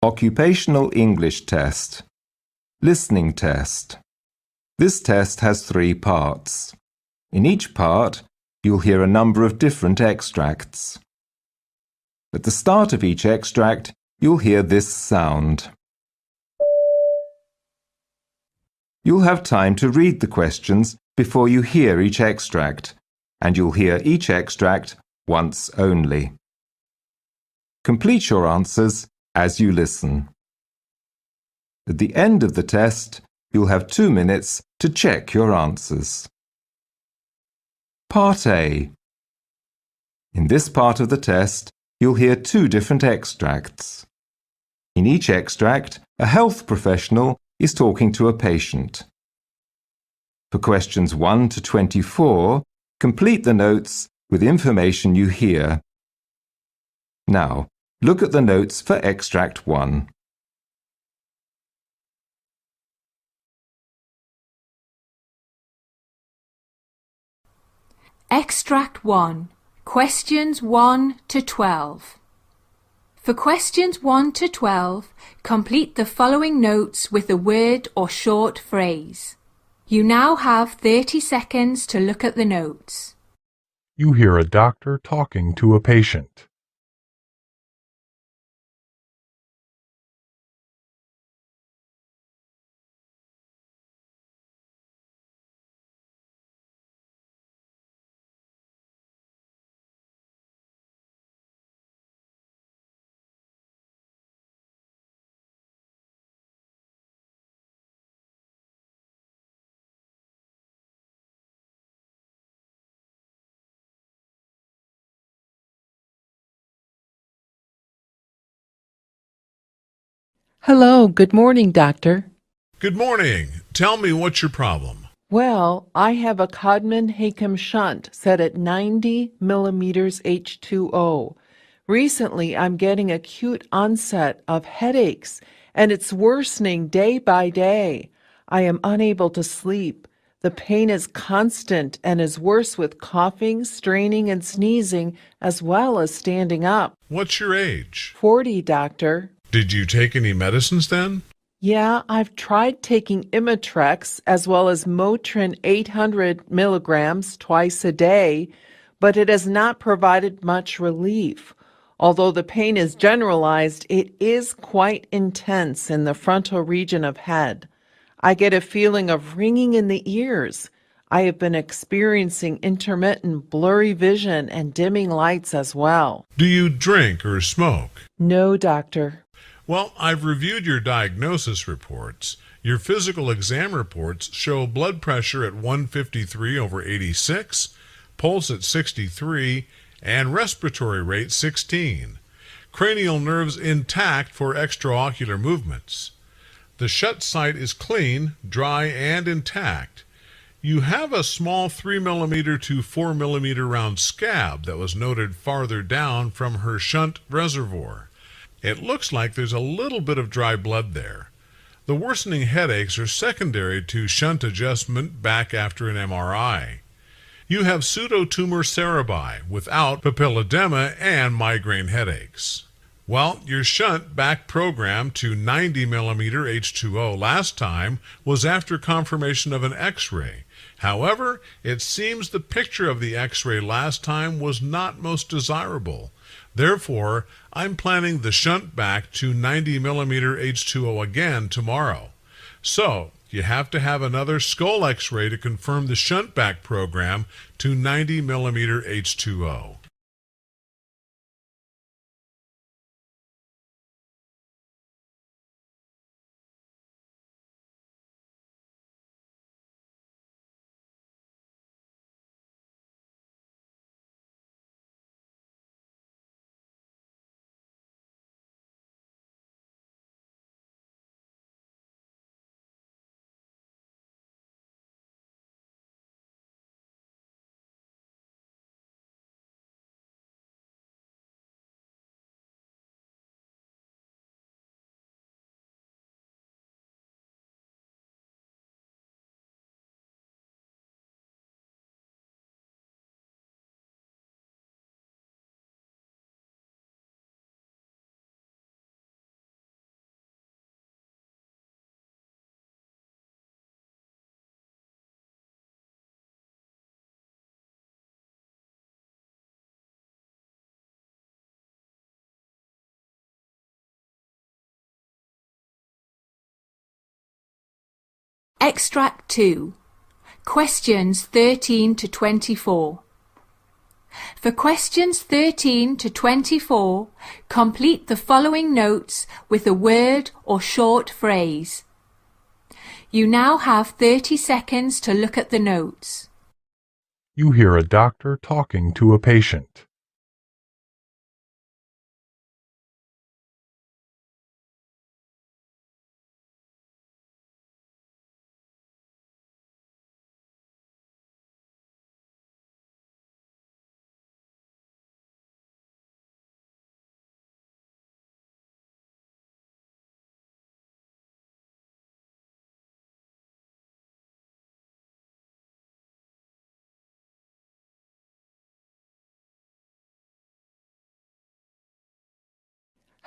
Occupational English Test. Listening Test. This test has 3 parts. In each part, you'll hear a number of different extracts. At the start of each extract, you'll hear this sound. You'll have time to read the questions before you hear each extract, and you'll hear each extract once only. Complete your answers as you listen. At the end of the test, you'll have 2 minutes to check your answers. Part A. In this part of the test, you'll hear 2 different extracts. In each extract, a health professional is talking to a patient. For questions 1 to 24, complete the notes with information you hear. Now, look at the notes for extract 1. Extract 1. Questions 1 to 12. For questions 1 to 12, complete the following notes with a word or short phrase. You now have 30 seconds to look at the notes. You hear a doctor talking to a patient. Hello, good morning, doctor. Good morning. Tell me, what's your problem? Well, I have a Codman-Haycom shunt set at 90 millimeters H2O. Recently, I'm getting acute onset of headaches, and it's worsening day by day. I am unable to sleep. The pain is constant and is worse with coughing, straining, and sneezing, as well as standing up. What's your age? 40, doctor. Did you take any medicines then? Yeah, I've tried taking Imitrex as well as Motrin 800 milligrams twice a day, but it has not provided much relief. Although the pain is generalized, it is quite intense in the frontal region of head. I get a feeling of ringing in the ears. I have been experiencing intermittent blurry vision and dimming lights as well. Do you drink or smoke? No, doctor. Well, I've reviewed your diagnosis reports. Your physical exam reports show blood pressure at 153/86, pulse at 63, and respiratory rate 16. Cranial nerves intact for extraocular movements. The shut site is clean, dry, and intact. You have a small 3 mm to 4 mm round scab that was noted farther down from her shunt reservoir. It looks like there's a little bit of dry blood there. The worsening headaches are secondary to shunt adjustment back after an MRI. You have pseudotumor cerebri without papilledema and migraine headaches. Well, your shunt back programmed to 90 mm H2O last time was after confirmation of an X-ray. However, it seems the picture of the X-ray last time was not most desirable. Therefore, I'm planning the shunt back to 90 mm H2O again tomorrow. So, you have to have another skull X-ray to confirm the shunt back program to 90 mm H2O. Extract 2. Questions 13 to 24. For questions 13 to 24, complete the following notes with a word or short phrase. You now have 30 seconds to look at the notes. You hear a doctor talking to a patient.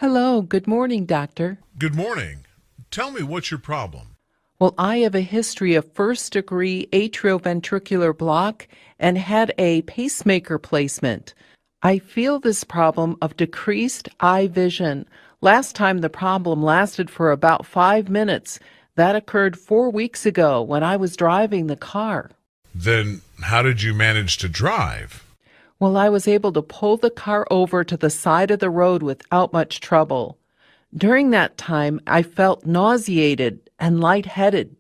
Hello, good morning, doctor. Good morning. Tell me what's your problem. Well, I have a history of first-degree atrioventricular block and had a pacemaker placement. I feel this problem of decreased eye vision. Last time the problem lasted for about 5 minutes. That occurred 4 weeks ago when I was driving the car. Then how did you manage to drive? Well, I was able to pull the car over to the side of the road without much trouble. During that time, I felt nauseated and lightheaded.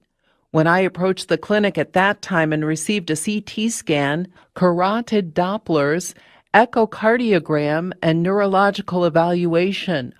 When I approached the clinic at that time and received a CT scan, carotid Dopplers, echocardiogram, and neurological evaluation,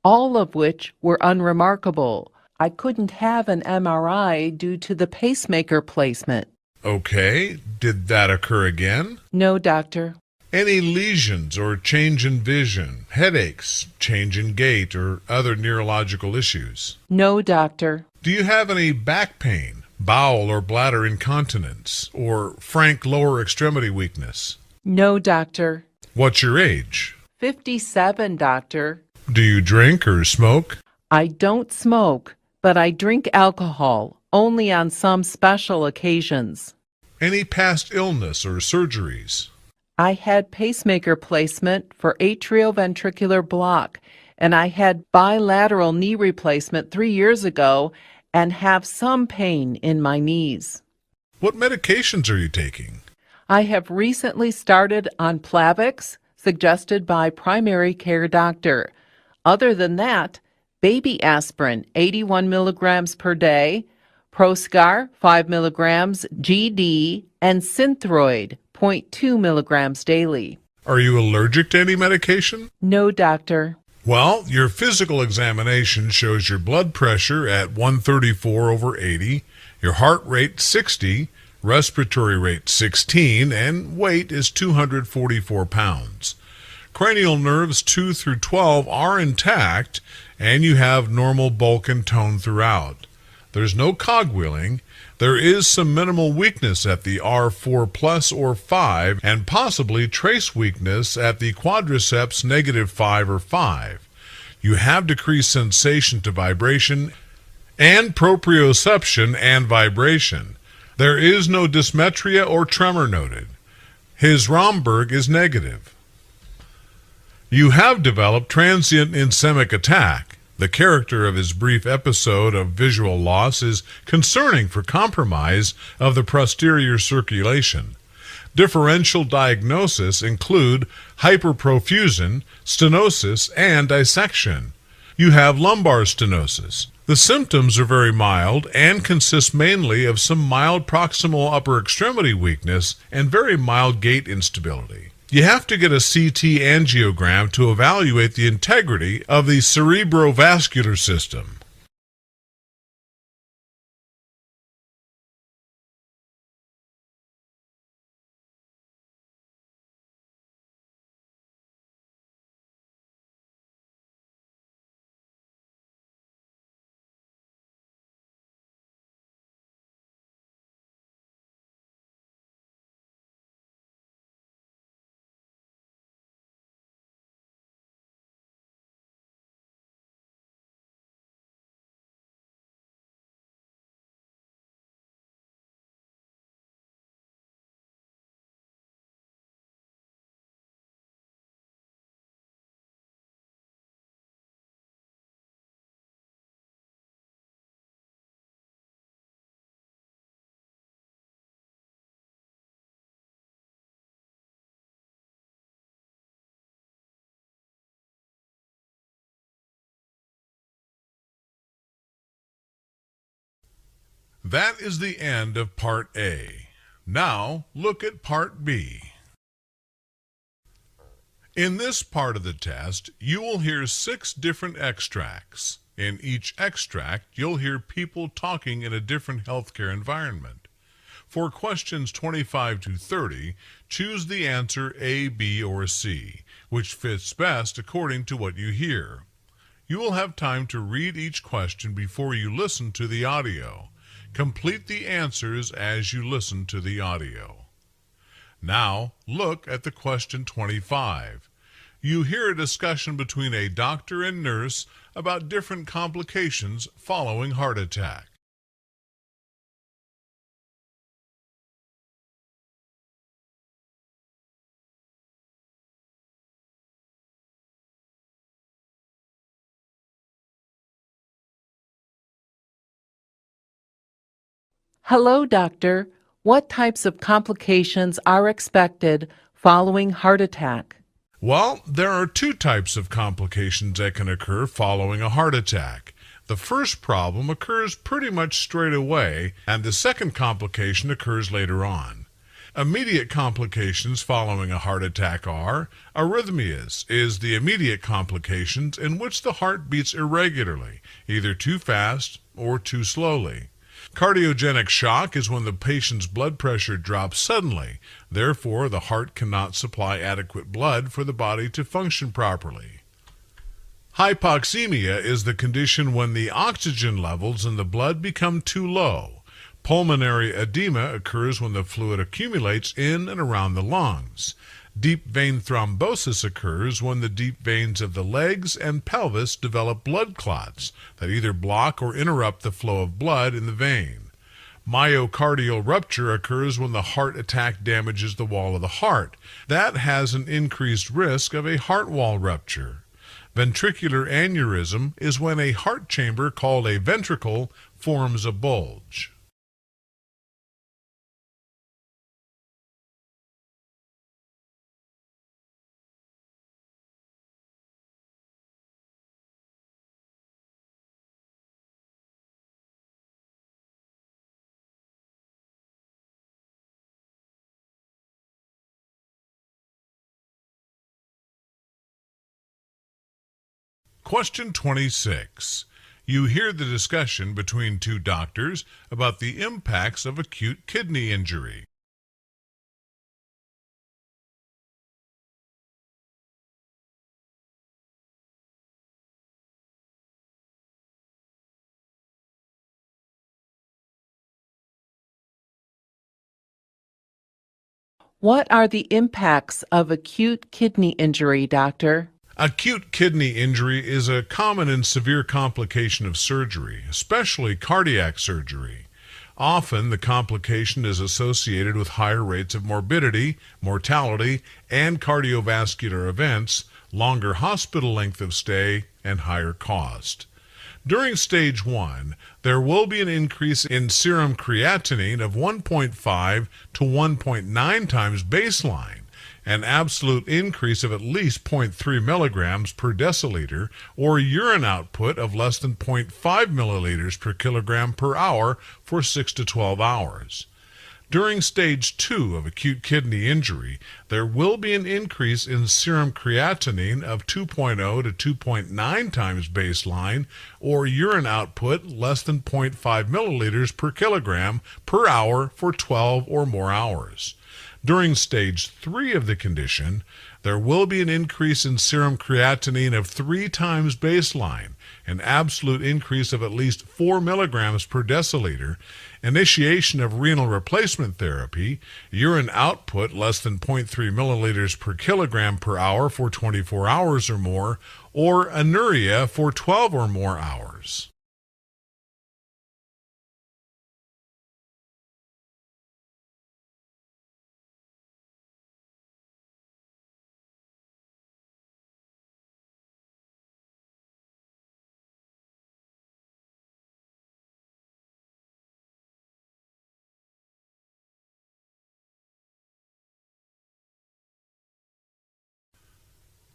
all of which were unremarkable. I couldn't have an MRI due to the pacemaker placement. Okay. Did that occur again? No, doctor. Any lesions or change in vision, headaches, change in gait, or other neurological issues? No, doctor. Do you have any back pain, bowel or bladder incontinence, or frank lower extremity weakness? No, doctor. What's your age? 57, doctor. Do you drink or smoke? I don't smoke, but I drink alcohol, only on some special occasions. Any past illness or surgeries? I had pacemaker placement for atrioventricular block, and I had bilateral knee replacement 3 years ago and have some pain in my knees. What medications are you taking? I have recently started on Plavix, suggested by primary care doctor. Other than that, baby aspirin, 81 milligrams per day, Proscar, 5 milligrams, GD, and Synthroid, 0.2 milligrams daily. Are you allergic to any medication? No, doctor. Well, your physical examination shows your blood pressure at 134/80, your heart rate 60, respiratory rate 16, and weight is 244 pounds. Cranial nerves 2 through 12 are intact, and you have normal bulk and tone throughout. There's no cogwheeling. There is some minimal weakness at the R4 plus or 5, and possibly trace weakness at the quadriceps -5 or 5. You have decreased sensation to vibration and proprioception and vibration. There is no dysmetria or tremor noted. His Romberg is negative. You have developed transient ischemic attack. The character of his brief episode of visual loss is concerning for compromise of the posterior circulation. Differential diagnosis include hyperprofusion, stenosis, and dissection. You have lumbar stenosis. The symptoms are very mild and consist mainly of some mild proximal upper extremity weakness and very mild gait instability. You have to get a CT angiogram to evaluate the integrity of the cerebrovascular system. That is the end of Part A. Now look at Part B. In this part of the test, you will hear 6 different extracts. In each extract, you'll hear people talking in a different healthcare environment. For questions 25 to 30, choose the answer A, B, or C, which fits best according to what you hear. You will have time to read each question before you listen to the audio. Complete the answers as you listen to the audio. Now, look at the question 25. You hear a discussion between a doctor and nurse about different complications following heart attack. Hello, doctor. What types of complications are expected following heart attack? Well, there are 2 types of complications that can occur following a heart attack. The first problem occurs pretty much straight away, and the second complication occurs later on. Immediate complications following a heart attack are: arrhythmias is the immediate complications in which the heart beats irregularly, either too fast or too slowly. Cardiogenic shock is when the patient's blood pressure drops suddenly. Therefore, the heart cannot supply adequate blood for the body to function properly. Hypoxemia is the condition when the oxygen levels in the blood become too low. Pulmonary edema occurs when the fluid accumulates in and around the lungs. Deep vein thrombosis occurs when the deep veins of the legs and pelvis develop blood clots that either block or interrupt the flow of blood in the vein. Myocardial rupture occurs when the heart attack damages the wall of the heart. That has an increased risk of a heart wall rupture. Ventricular aneurysm is when a heart chamber called a ventricle forms a bulge. Question 26. You hear the discussion between 2 doctors about the impacts of acute kidney injury. What are the impacts of acute kidney injury, doctor? Acute kidney injury is a common and severe complication of surgery, especially cardiac surgery. Often, the complication is associated with higher rates of morbidity, mortality, and cardiovascular events, longer hospital length of stay, and higher cost. During stage 1, there will be an increase in serum creatinine of 1.5 to 1.9 times baseline, an absolute increase of at least 0.3 milligrams per deciliter, or urine output of less than 0.5 milliliters per kilogram per hour for 6 to 12 hours. During stage 2 of acute kidney injury, there will be an increase in serum creatinine of 2.0 to 2.9 times baseline, or urine output less than 0.5 milliliters per kilogram per hour for 12 or more hours. During stage 3 of the condition, there will be an increase in serum creatinine of 3 times baseline, an absolute increase of at least 4 milligrams per deciliter, initiation of renal replacement therapy, urine output less than 0.3 milliliters per kilogram per hour for 24 hours or more, or anuria for 12 or more hours.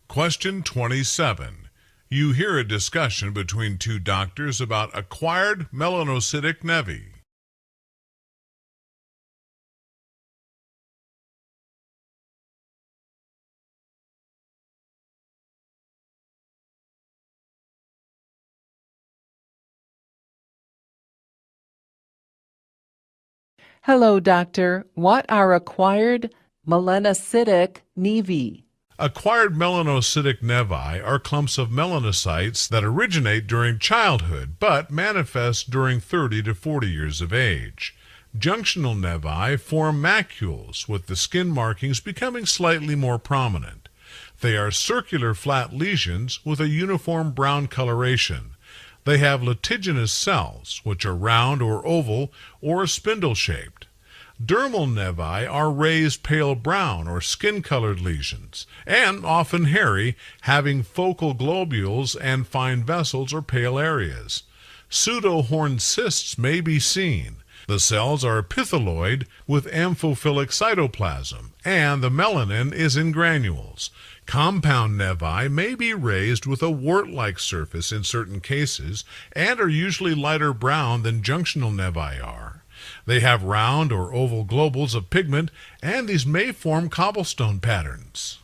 Question 27. You hear a discussion between 2 doctors about acquired melanocytic nevi. Hello, doctor. What are acquired melanocytic nevi? Acquired melanocytic nevi are clumps of melanocytes that originate during childhood but manifest during 30 to 40 years of age. Junctional nevi form macules, with the skin markings becoming slightly more prominent. They are circular flat lesions with a uniform brown coloration. They have lentiginous cells, which are round or oval or spindle-shaped. Dermal nevi are raised pale brown or skin-colored lesions, and often hairy, having focal globules and fine vessels or pale areas. Pseudohorn cysts may be seen. The cells are epithelioid with amphiphilic cytoplasm, and the melanin is in granules. Compound nevi may be raised with a wart-like surface in certain cases and are usually lighter brown than junctional nevi are. They have round or oval globules of pigment, and these may form cobblestone patterns.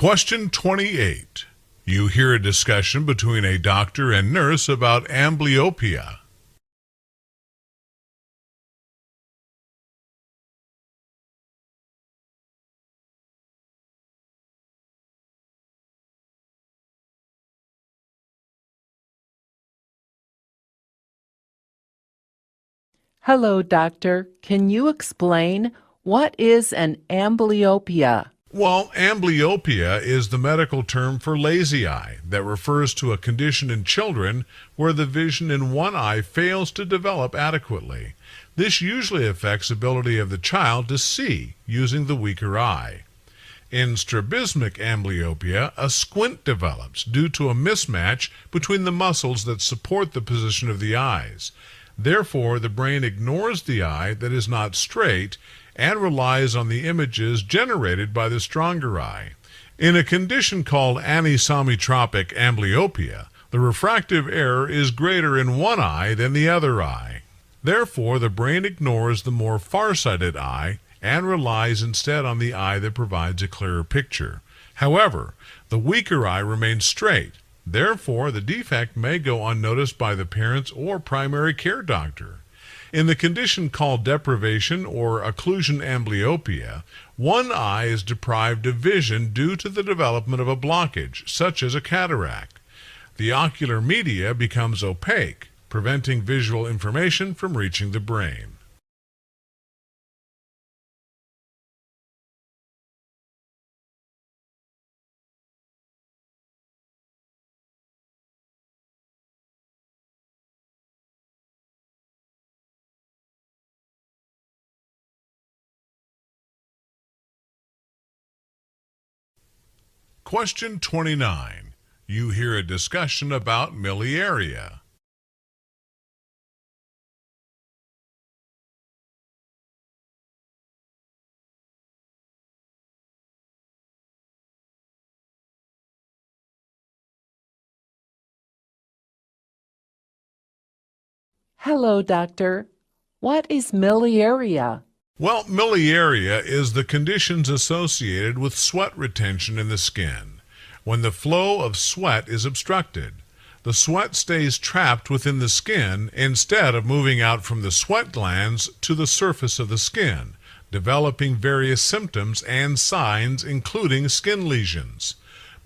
Question 28. You hear a discussion between a doctor and nurse about amblyopia. Hello, doctor. Can you explain what is an amblyopia? Well, amblyopia is the medical term for lazy eye that refers to a condition in children where the vision in one eye fails to develop adequately. This usually affects ability of the child to see using the weaker eye. In strabismic amblyopia, a squint develops due to a mismatch between the muscles that support the position of the eyes. Therefore, the brain ignores the eye that is not straight and relies on the images generated by the stronger eye. In a condition called anisometropic amblyopia, the refractive error is greater in one eye than the other eye. Therefore, the brain ignores the more farsighted eye and relies instead on the eye that provides a clearer picture. However, the weaker eye remains straight. Therefore, the defect may go unnoticed by the parents or primary care doctor. In the condition called deprivation or occlusion amblyopia, one eye is deprived of vision due to the development of a blockage, such as a cataract. The ocular media becomes opaque, preventing visual information from reaching the brain. Question 29. You hear a discussion about miliaria. Hello, doctor. What is miliaria? Well, miliaria is the conditions associated with sweat retention in the skin. When the flow of sweat is obstructed, the sweat stays trapped within the skin instead of moving out from the sweat glands to the surface of the skin, developing various symptoms and signs including skin lesions.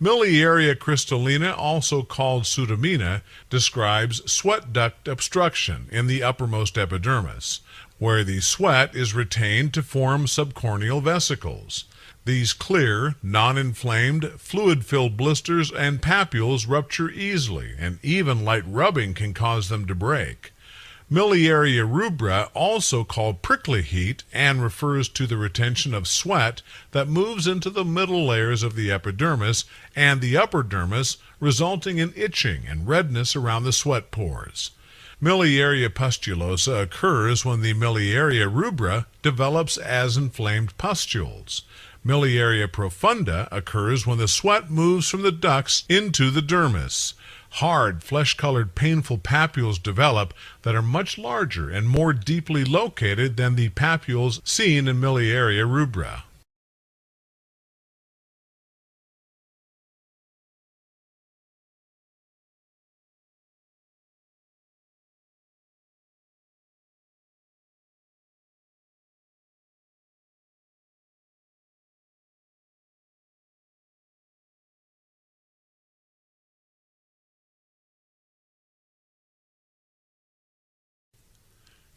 Miliaria crystallina, also called pseudomina, describes sweat duct obstruction in the uppermost epidermis, where the sweat is retained to form subcorneal vesicles. These clear, non-inflamed, fluid-filled blisters and papules rupture easily, and even light rubbing can cause them to break. Miliaria rubra, also called prickly heat, and refers to the retention of sweat that moves into the middle layers of the epidermis and the upper dermis, resulting in itching and redness around the sweat pores. Miliaria pustulosa occurs when the miliaria rubra develops as inflamed pustules. Miliaria profunda occurs when the sweat moves from the ducts into the dermis. Hard, flesh-colored, painful papules develop that are much larger and more deeply located than the papules seen in miliaria rubra.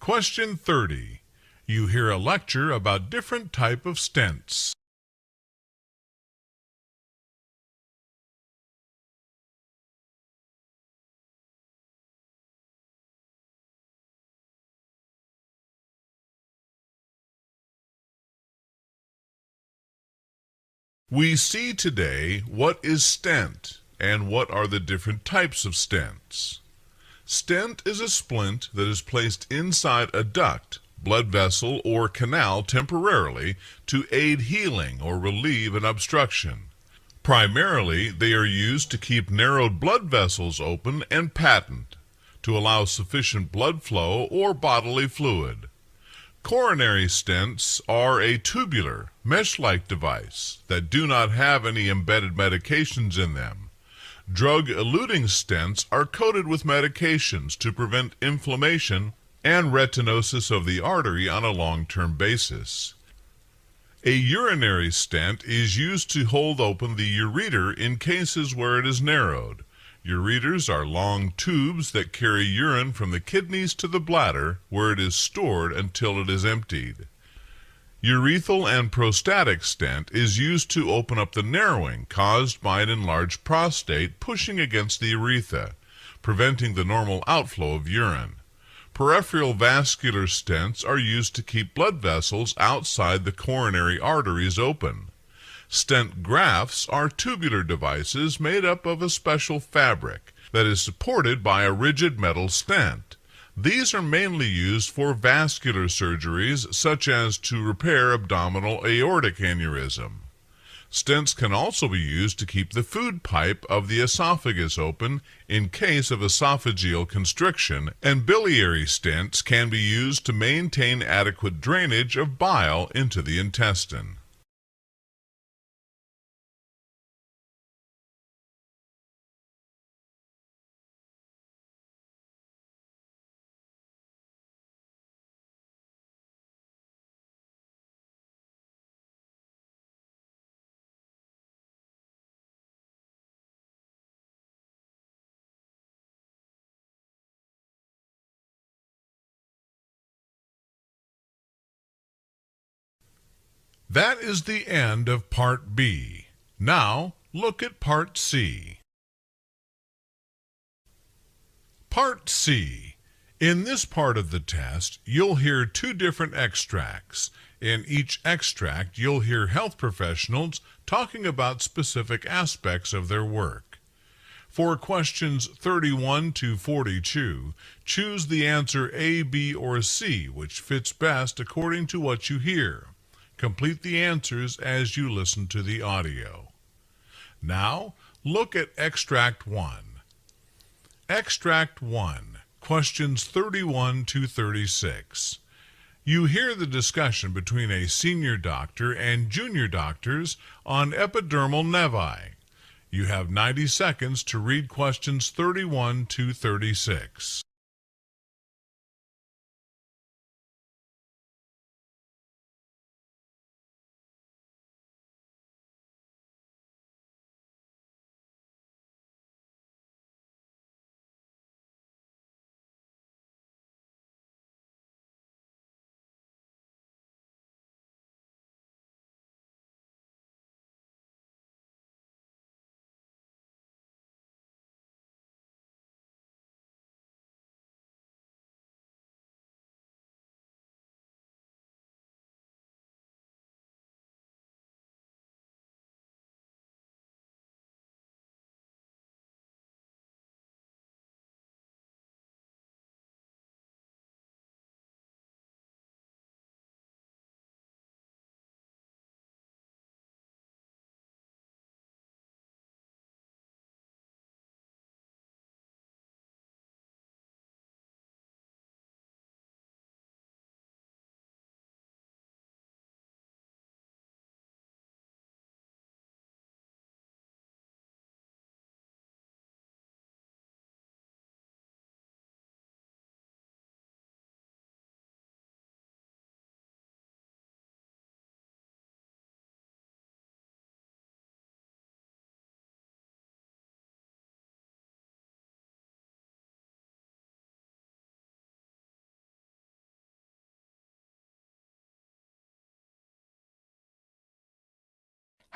Question 30. You hear a lecture about different type of stents. We see today what is stent and what are the different types of stents. Stent is a splint that is placed inside a duct, blood vessel, or canal temporarily to aid healing or relieve an obstruction. Primarily, they are used to keep narrowed blood vessels open and patent, to allow sufficient blood flow or bodily fluid. Coronary stents are a tubular, mesh-like device that do not have any embedded medications in them. Drug-eluting stents are coated with medications to prevent inflammation and retinosis of the artery on a long-term basis. A urinary stent is used to hold open the ureter in cases where it is narrowed. Ureters are long tubes that carry urine from the kidneys to the bladder, where it is stored until it is emptied. Urethral and prostatic stent is used to open up the narrowing caused by an enlarged prostate pushing against the urethra, preventing the normal outflow of urine. Peripheral vascular stents are used to keep blood vessels outside the coronary arteries open. Stent grafts are tubular devices made up of a special fabric that is supported by a rigid metal stent. These are mainly used for vascular surgeries, such as to repair abdominal aortic aneurysm. Stents can also be used to keep the food pipe of the esophagus open in case of esophageal constriction, and biliary stents can be used to maintain adequate drainage of bile into the intestine. That is the end of Part B. Now, look at Part C. Part C. In this part of the test, you'll hear two different extracts. In each extract, you'll hear health professionals talking about specific aspects of their work. For questions 31 to 42, choose the answer A, B, or C, which fits best according to what you hear. Complete the answers as you listen to the audio. Now, look at Extract 1. Extract 1, questions 31 to 36. You hear the discussion between a senior doctor and junior doctors on epidermal nevi. You have 90 seconds to read questions 31 to 36.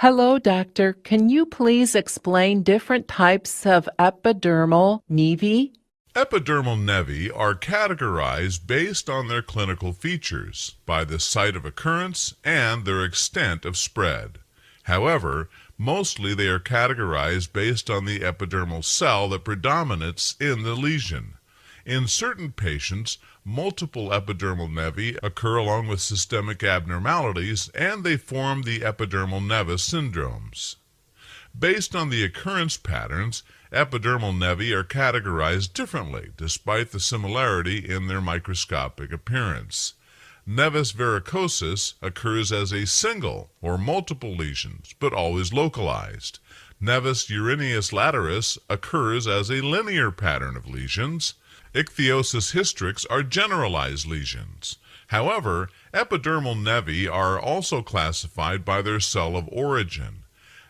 Hello, doctor. Can you please explain different types of epidermal nevi? Epidermal nevi are categorized based on their clinical features, by the site of occurrence and their extent of spread. However, mostly they are categorized based on the epidermal cell that predominates in the lesion. In certain patients, multiple epidermal nevi occur along with systemic abnormalities, and they form the epidermal nevus syndromes. Based on the occurrence patterns, epidermal nevi are categorized differently, despite the similarity in their microscopic appearance. Nevus varicosus occurs as a single or multiple lesions, but always localized. Nevus urineus laterus occurs as a linear pattern of lesions. Ichthyosis hystrix are generalized lesions. However, epidermal nevi are also classified by their cell of origin.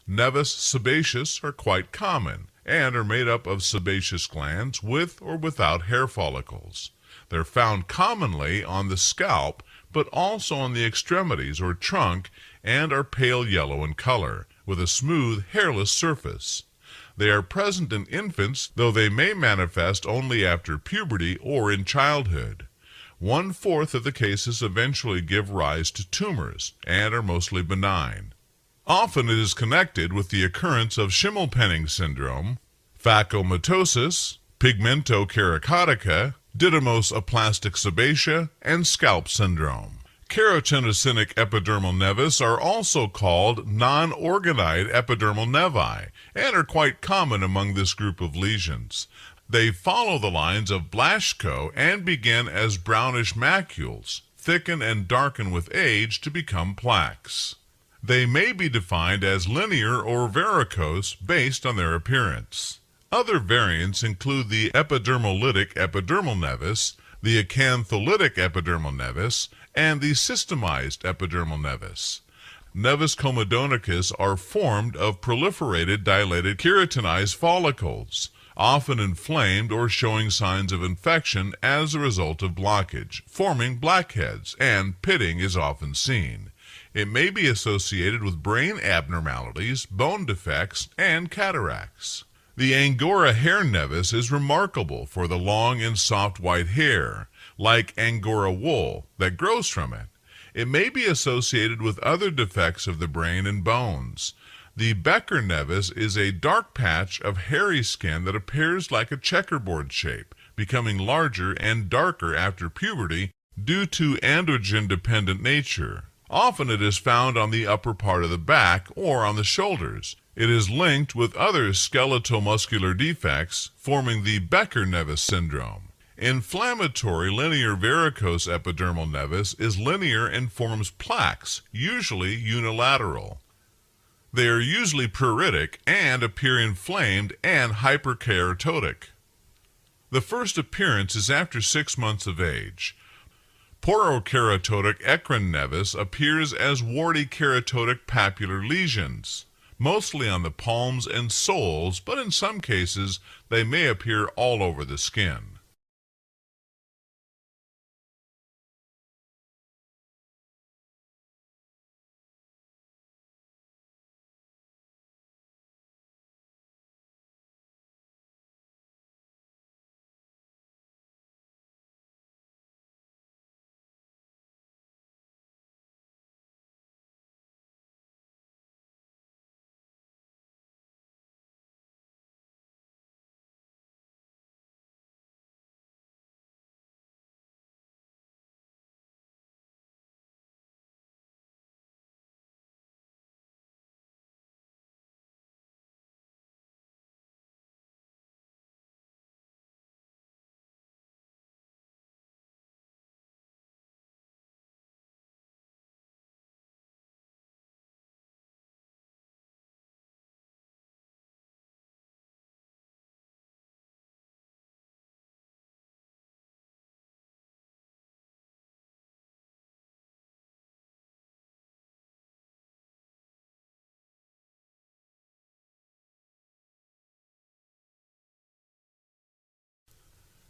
Nevus sebaceous are quite common and are made up of sebaceous glands with or without hair follicles. They're found commonly on the scalp, but also on the extremities or trunk, and are pale yellow in color, with a smooth, hairless surface. They are present in infants, though they may manifest only after puberty or in childhood. 1/4 of the cases eventually give rise to tumors and are mostly benign. Often it is connected with the occurrence of Schimmelpenning syndrome, phacomatosis, pigmentokeratotica, didymos-aplastic sebacea, and scalp syndrome. Keratinocytic epidermal nevus are also called non-organide epidermal nevi and are quite common among this group of lesions. They follow the lines of Blaschko and begin as brownish macules, thicken and darken with age to become plaques. They may be defined as linear or varicose based on their appearance. Other variants include the epidermolytic epidermal nevus, the acantholytic epidermal nevus, and the systemized epidermal nevus. Nevus comedonicus are formed of proliferated dilated keratinized follicles, often inflamed or showing signs of infection as a result of blockage, forming blackheads, and pitting is often seen. It may be associated with brain abnormalities, bone defects, and cataracts. The Angora hair nevus is remarkable for the long and soft white hair, like Angora wool, that grows from it. It may be associated with other defects of the brain and bones. The Becker nevus is a dark patch of hairy skin that appears like a checkerboard shape, becoming larger and darker after puberty due to androgen-dependent nature. Often it is found on the upper part of the back or on the shoulders. It is linked with other skeletal-muscular defects, forming the Becker nevus syndrome. Inflammatory linear varicose epidermal nevus is linear and forms plaques, usually unilateral. They are usually pruritic and appear inflamed and hyperkeratotic. The first appearance is after 6 months of age. Porokeratotic eccrine nevus appears as warty keratotic papular lesions, mostly on the palms and soles, but in some cases they may appear all over the skin.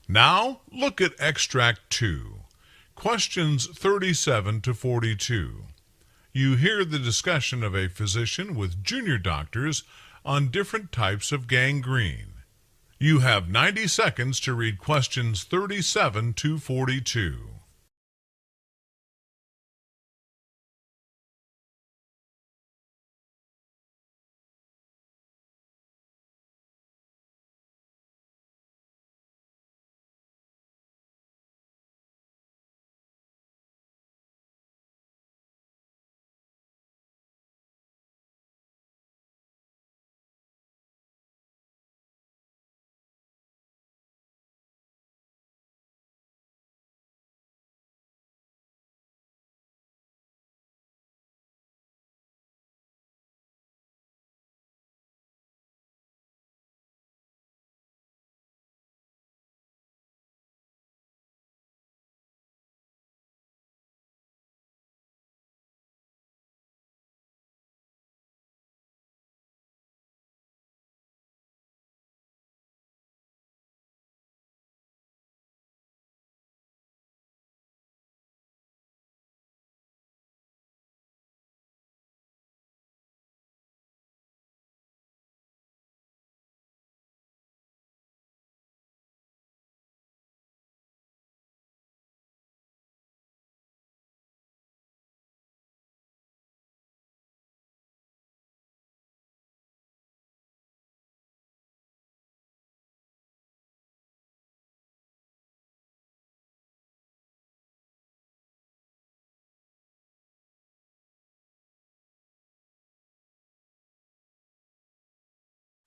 Now, look at Extract 2, questions 37 to 42. You hear the discussion of a physician with junior doctors on different types of gangrene. You have 90 seconds to read questions 37 to 42.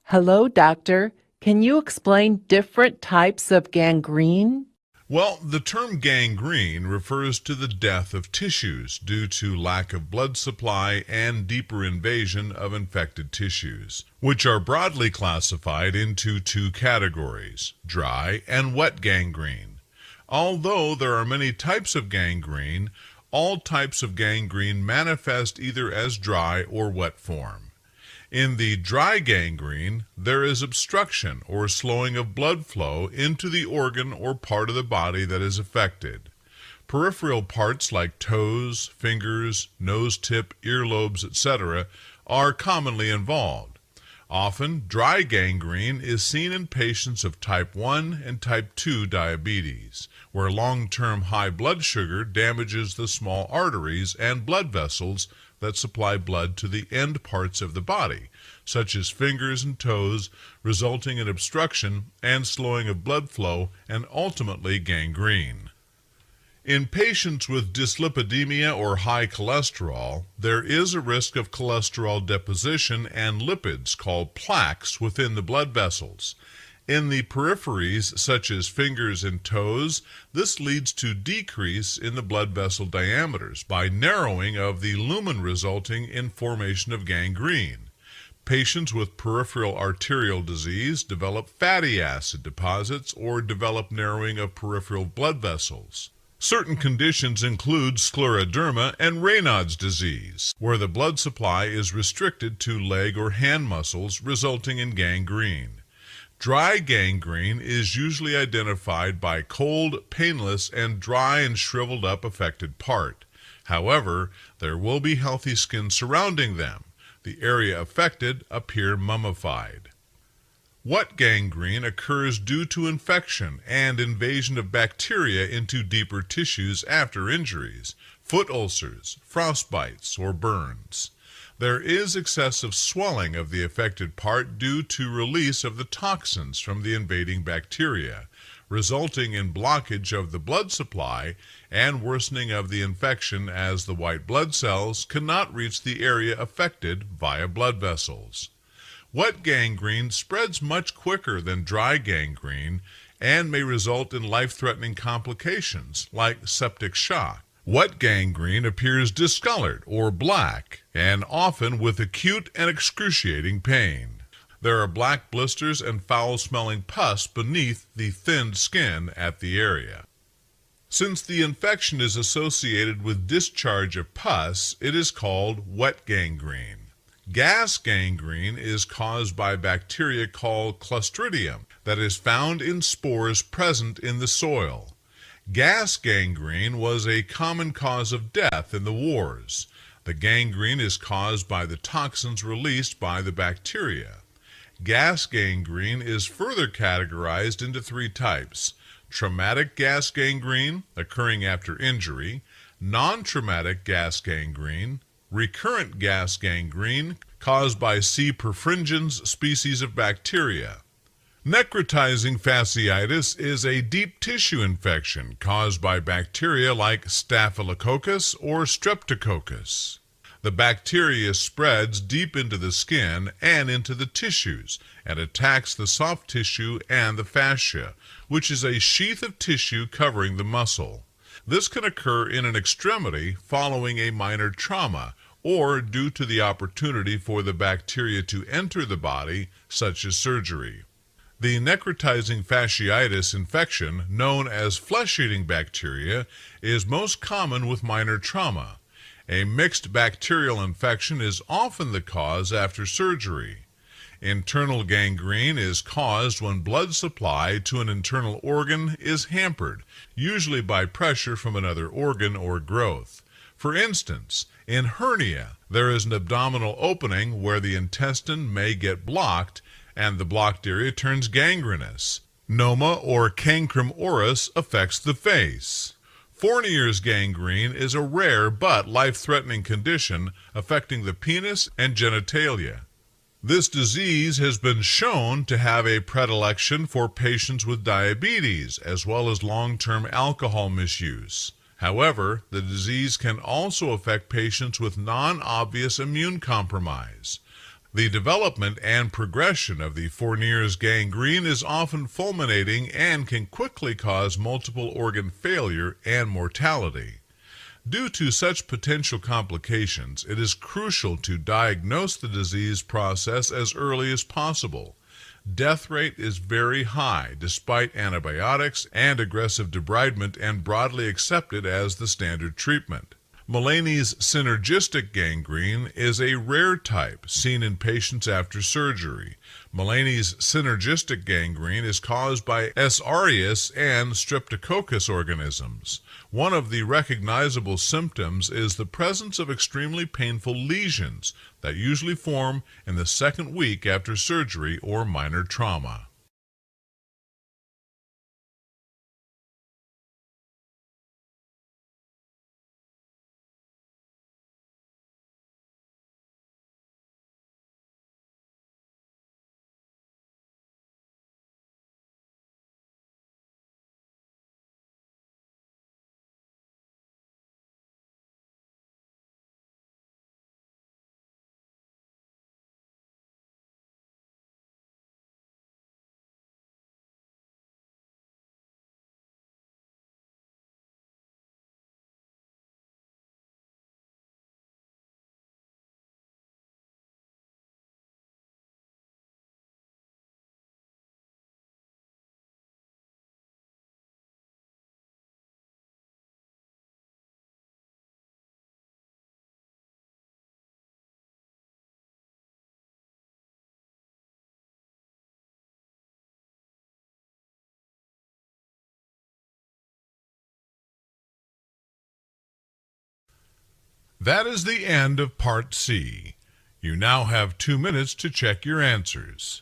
Hello, doctor. Can you explain different types of gangrene? Well, the term gangrene refers to the death of tissues due to lack of blood supply and deeper invasion of infected tissues, which are broadly classified into two categories, dry and wet gangrene. Although there are many types of gangrene, all types of gangrene manifest either as dry or wet form. In the dry gangrene, there is obstruction or slowing of blood flow into the organ or part of the body that is affected. Peripheral parts like toes, fingers, nose tip, earlobes, etc. are commonly involved. Often, dry gangrene is seen in patients of type 1 and type 2 diabetes, where long-term high blood sugar damages the small arteries and blood vessels that supply blood to the end parts of the body, such as fingers and toes, resulting in obstruction and slowing of blood flow and ultimately gangrene. In patients with dyslipidemia or high cholesterol, there is a risk of cholesterol deposition and lipids called plaques within the blood vessels. In the peripheries, such as fingers and toes, this leads to decrease in the blood vessel diameters by narrowing of the lumen, resulting in formation of gangrene. Patients with peripheral arterial disease develop fatty acid deposits or develop narrowing of peripheral blood vessels. Certain conditions include scleroderma and Raynaud's disease, where the blood supply is restricted to leg or hand muscles, resulting in gangrene. Dry gangrene is usually identified by cold, painless, and dry and shriveled up affected part. However, there will be healthy skin surrounding them. The area affected appear mummified. Wet gangrene occurs due to infection and invasion of bacteria into deeper tissues after injuries, foot ulcers, frostbites, or burns. There is excessive swelling of the affected part due to release of the toxins from the invading bacteria, resulting in blockage of the blood supply and worsening of the infection as the white blood cells cannot reach the area affected via blood vessels. Wet gangrene spreads much quicker than dry gangrene and may result in life-threatening complications like septic shock. Wet gangrene appears discolored or black, and often with acute and excruciating pain. There are black blisters and foul-smelling pus beneath the thinned skin at the area. Since the infection is associated with discharge of pus, it is called wet gangrene. Gas gangrene is caused by bacteria called Clostridium that is found in spores present in the soil. Gas gangrene was a common cause of death in the wars. The gangrene is caused by the toxins released by the bacteria. Gas gangrene is further categorized into three types: traumatic gas gangrene, occurring after injury; non-traumatic gas gangrene; recurrent gas gangrene, caused by C. perfringens species of bacteria. Necrotizing fasciitis is a deep tissue infection caused by bacteria like Staphylococcus or Streptococcus. The bacteria spreads deep into the skin and into the tissues and attacks the soft tissue and the fascia, which is a sheath of tissue covering the muscle. This can occur in an extremity following a minor trauma or due to the opportunity for the bacteria to enter the body, such as surgery. The necrotizing fasciitis infection, known as flesh-eating bacteria, is most common with minor trauma. A mixed bacterial infection is often the cause after surgery. Internal gangrene is caused when blood supply to an internal organ is hampered, usually by pressure from another organ or growth. For instance, in hernia, there is an abdominal opening where the intestine may get blocked, and the blocked area turns gangrenous. Noma or cancrum oris affects the face. Fournier's gangrene is a rare but life-threatening condition affecting the penis and genitalia. This disease has been shown to have a predilection for patients with diabetes as well as long-term alcohol misuse. However, the disease can also affect patients with non-obvious immune compromise. The development and progression of the Fournier's gangrene is often fulminating and can quickly cause multiple organ failure and mortality. Due to such potential complications, it is crucial to diagnose the disease process as early as possible. Death rate is very high despite antibiotics and aggressive debridement and broadly accepted as the standard treatment. Mullany's synergistic gangrene is a rare type seen in patients after surgery. Mullany's synergistic gangrene is caused by S. aureus and Streptococcus organisms. One of the recognizable symptoms is the presence of extremely painful lesions that usually form in the second week after surgery or minor trauma. That is the end of Part C. You now have 2 minutes to check your answers.